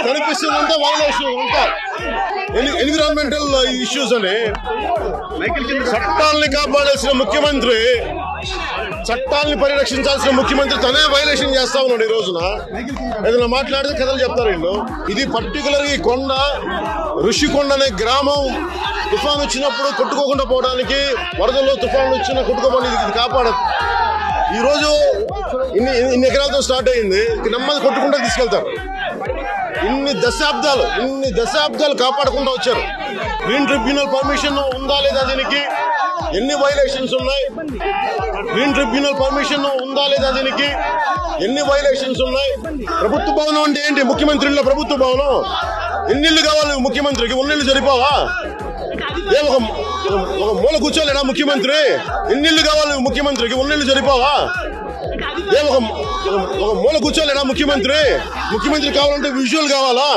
కనిపిస్తుందంటే violation అంతా environmental issues అని. చట్టాలని కాపాడాల్సిన ముఖ్యమంత్రి, చట్టాలని పరిరక్షించాల్సిన ముఖ్యమంత్రి తనే వైలేషన్ చేస్తా ఉన్నాడు. ఈ రోజున ఏదైనా మాట్లాడితే కథలు చెప్తారు వీళ్ళు. ఇది పర్టికులర్ ఈ కొండ ఋషికొండ అనే గ్రామం తుఫాన్ వచ్చినప్పుడు కొట్టుకోకుండా పోవడానికి, వరదల్లో తుఫాన్లు వచ్చినా కొట్టుకోపోవడానికి ఇది కాపాడదు. ఈ రోజు ఇన్ని ఎకరాలతో స్టార్ట్ అయింది, నెమ్మది కొట్టుకుంటూ తీసుకెళ్తారు. ఇన్ని దశాబ్దాలు కాపాడకుండా వచ్చారు. గ్రీన్ ట్రిబ్యునల్ పర్మిషన్ ఉందా లేదా, దీనికి ఎన్ని వైలేషన్స్ ఉన్నాయి? గ్రీన్ ట్రిబ్యునల్ పర్మిషన్ ఉందా లేదా, దీనికి ఎన్ని వైలేషన్స్ ఉన్నాయి? ప్రభుత్వ భవనం అంటే ఏంటి? ముఖ్యమంత్రిలో ప్రభుత్వ భవనం. ఎన్నిళ్ళు కావాలి ముఖ్యమంత్రికి? ఉన్నిళ్ళు సరిపోవా? ఒక మూల కూర్చోలేడా ముఖ్యమంత్రి? ఎన్నిళ్ళు కావాలి ముఖ్యమంత్రికి? ఉన్నిళ్ళు సరిపోవా? ఒక మూల కూర్చోలేడా ముఖ్యమంత్రి? ముఖ్యమంత్రి కావాలంటే విజువల్ కావాలా?